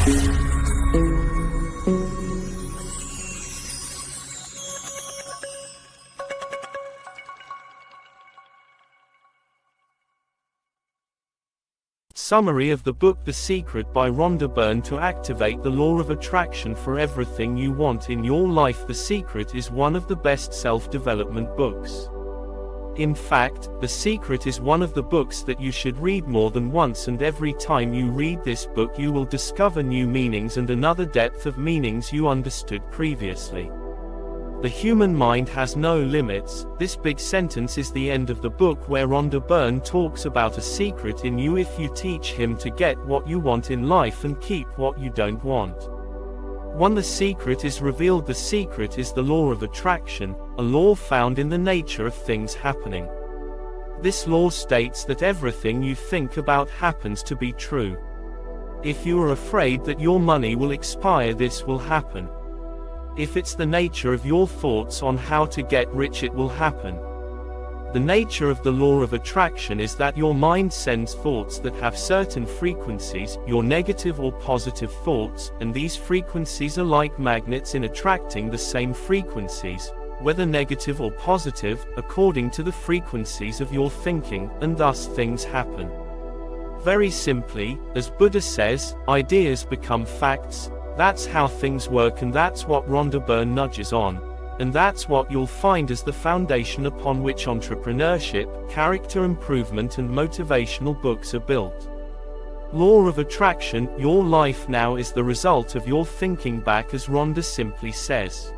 Summary of the book The Secret by Rhonda Byrne. To activate the law of attraction for everything you want in your life, The Secret is one of the best self-development books. In fact, The Secret is one of the books that you should read more than once, and every time you read this book you will discover new meanings and another depth of meanings you understood previously. The human mind has no limits. This big sentence is the end of the book, where Rhonda Byrne talks about a secret in you if you teach him to get what you want in life and keep what you don't want. 1. The secret is revealed. The secret is the law of attraction, a law found in the nature of things happening. This law states that everything you think about happens to be true. If you are afraid that your money will expire, this will happen. If it's the nature of your thoughts on how to get rich, it will happen. The nature of the law of attraction is that your mind sends thoughts that have certain frequencies, your negative or positive thoughts, and these frequencies are like magnets in attracting the same frequencies, whether negative or positive, according to the frequencies of your thinking, and thus things happen. Very simply, as Buddha says, ideas become facts. That's how things work, and that's what Rhonda Byrne nudges on. And that's what you'll find as the foundation upon which entrepreneurship, character improvement and motivational books are built. Law of attraction. Your life now is the result of your thinking back, as Rhonda simply says.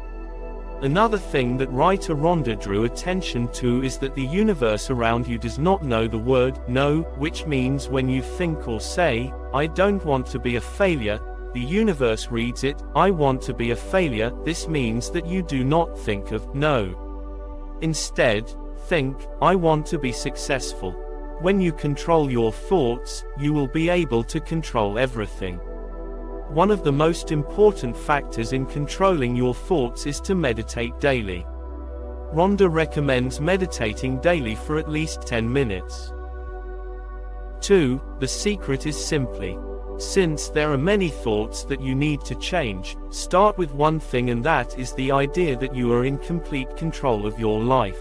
Another thing that writer Rhonda drew attention to is that the universe around you does not know the word no, which means when you think or say, "I don't want to be a failure," the universe reads it, "I want to be a failure." This means that you do not think of no. Instead, think, "I want to be successful." When you control your thoughts, you will be able to control everything. One of the most important factors in controlling your thoughts is to meditate daily. Rhonda recommends meditating daily for at least 10 minutes. 2. The secret is simply, since there are many thoughts that you need to change, start with one thing, and that is the idea that you are in complete control of your life.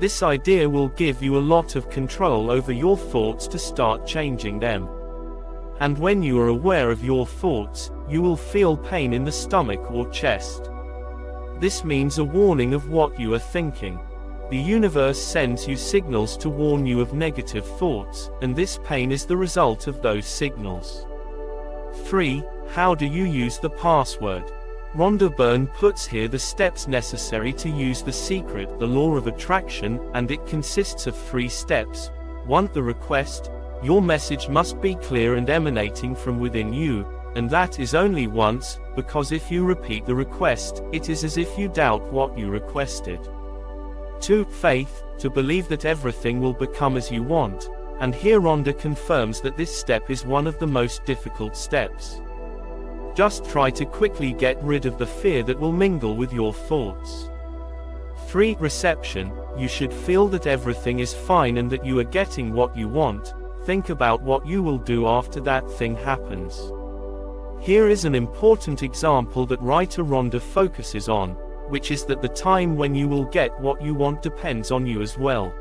This idea will give you a lot of control over your thoughts to start changing them. And when you are aware of your thoughts, you will feel pain in the stomach or chest. This means a warning of what you are thinking. The universe sends you signals to warn you of negative thoughts, and this pain is the result of those signals. 3. How do you use the password? Rhonda Byrne puts here the steps necessary to use The Secret, the law of attraction, and it consists of 3 steps. 1. The request. Your message must be clear and emanating from within you, and that is only once, because if you repeat the request, it is as if you doubt what you requested. 2. Faith, to believe that everything will become as you want, and here Rhonda confirms that this step is one of the most difficult steps. Just try to quickly get rid of the fear that will mingle with your thoughts. 3. Reception, you should feel that everything is fine and that you are getting what you want. Think about what you will do after that thing happens. Here is an important example that writer Rhonda focuses on, which is that the time when you will get what you want depends on you as well.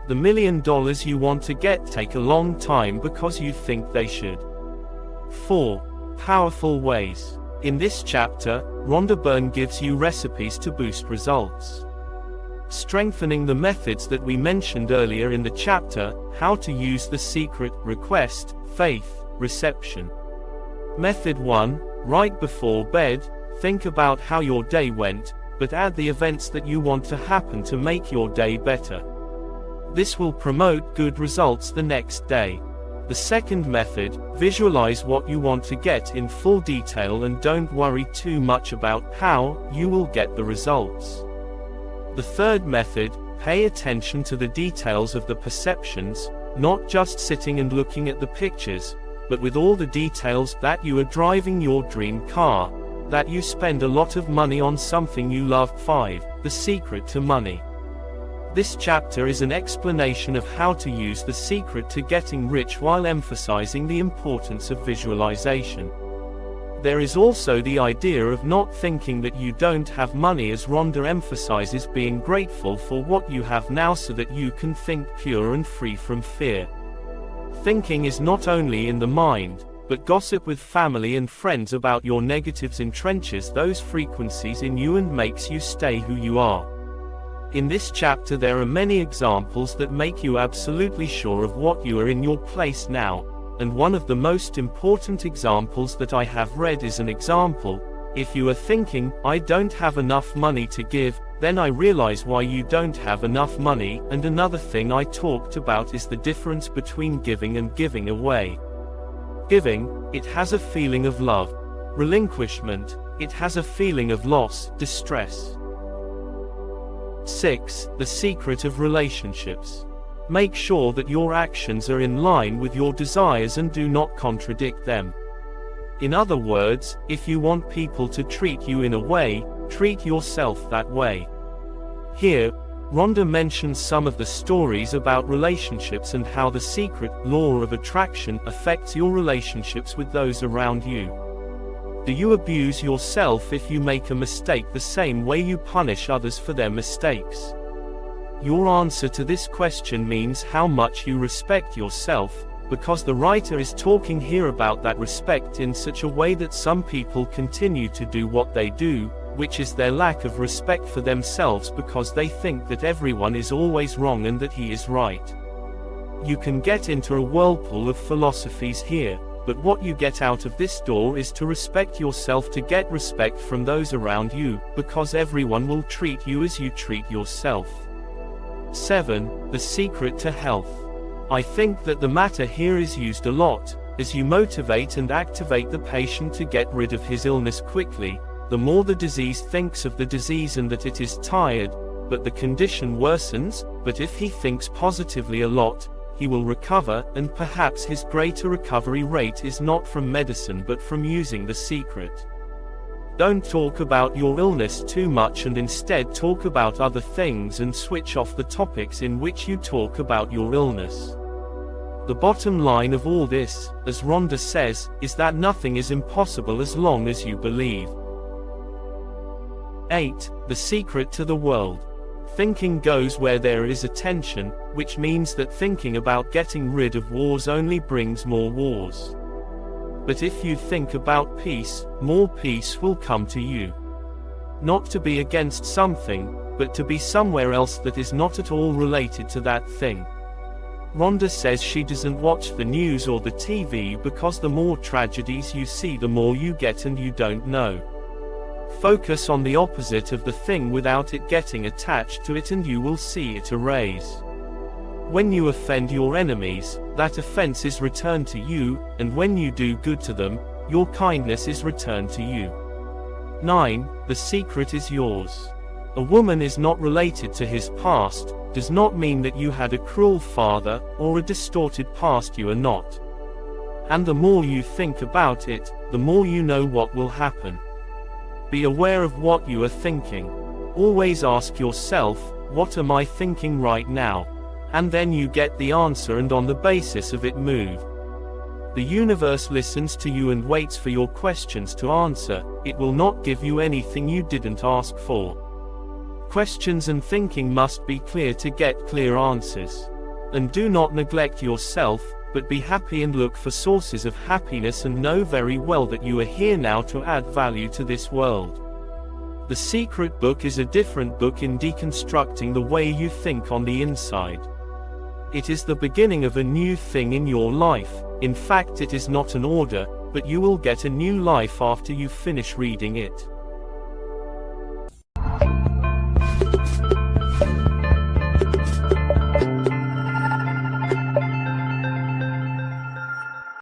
The $1 million you want to get take a long time because you think they should. 4. Powerful ways. In this chapter, Rhonda Byrne gives you recipes to boost results, strengthening the methods that we mentioned earlier in the chapter: how to use The Secret, request, faith, reception. Method 1. Right before bed, think about how your day went, but add the events that you want to happen to make your day better. This will promote good results the next day. The second method, visualize what you want to get in full detail and don't worry too much about how you will get the results. The third method, pay attention to the details of the perceptions, not just sitting and looking at the pictures, but with all the details: that you are driving your dream car, that you spend a lot of money on something you love. 5. The secret to money. This chapter is an explanation of how to use the secret to getting rich while emphasizing the importance of visualization. There is also the idea of not thinking that you don't have money, as Rhonda emphasizes being grateful for what you have now so that you can think pure and free from fear. Thinking is not only in the mind, but gossip with family and friends about your negatives entrenches those frequencies in you and makes you stay who you are. In this chapter there are many examples that make you absolutely sure of what you are in your place now, and one of the most important examples that I have read is an example: if you are thinking, I don't have enough money to give, then I realize why you don't have enough money. And another thing I talked about is the difference between giving and giving away. Giving, it has a feeling of love. Relinquishment, it has a feeling of loss, distress. 6. The secret of relationships. Make sure that your actions are in line with your desires and do not contradict them. In other words, if you want people to treat you in a way, treat yourself that way. Here, Rhonda mentions some of the stories about relationships and how the secret law of attraction affects your relationships with those around you. Do you abuse yourself if you make a mistake the same way you punish others for their mistakes? Your answer to this question means how much you respect yourself, because the writer is talking here about that respect in such a way that some people continue to do what they do, which is their lack of respect for themselves because they think that everyone is always wrong and that he is right. You can get into a whirlpool of philosophies here, but what you get out of this door is to respect yourself, to get respect from those around you, because everyone will treat you as you treat yourself. 7. The secret to health. I think that the matter here is used a lot. As you motivate and activate the patient to get rid of his illness quickly, the more the disease thinks of the disease and that it is tired, but the condition worsens. But if he thinks positively a lot, he will recover, and perhaps his greater recovery rate is not from medicine but from using the secret. Don't talk about your illness too much and instead talk about other things and switch off the topics in which you talk about your illness. The bottom line of all this, as Rhonda says, is that nothing is impossible as long as you believe. 8. The secret to the world. Thinking goes where there is attention, which means that thinking about getting rid of wars only brings more wars. But if you think about peace, more peace will come to you. Not to be against something, but to be somewhere else that is not at all related to that thing. Rhonda says she doesn't watch the news or the TV because the more tragedies you see, the more you get and you don't know. Focus on the opposite of the thing without it getting attached to it and you will see it arise. When you offend your enemies, that offense is returned to you, and when you do good to them, your kindness is returned to you. 9. The secret is yours. A woman is not related to his past, does not mean that you had a cruel father, or a distorted past. You are not. And the more you think about it, the more you know what will happen. Be aware of what you are thinking. Always ask yourself, what am I thinking right now? And then you get the answer and on the basis of it move. The universe listens to you and waits for your questions to answer. It will not give you anything you didn't ask for. Questions and thinking must be clear to get clear answers. And do not neglect yourself, but be happy and look for sources of happiness and know very well that you are here now to add value to this world. The Secret Book is a different book in deconstructing the way you think on the inside. It is the beginning of a new thing in your life. In fact, it is not an order, but you will get a new life after you finish reading it.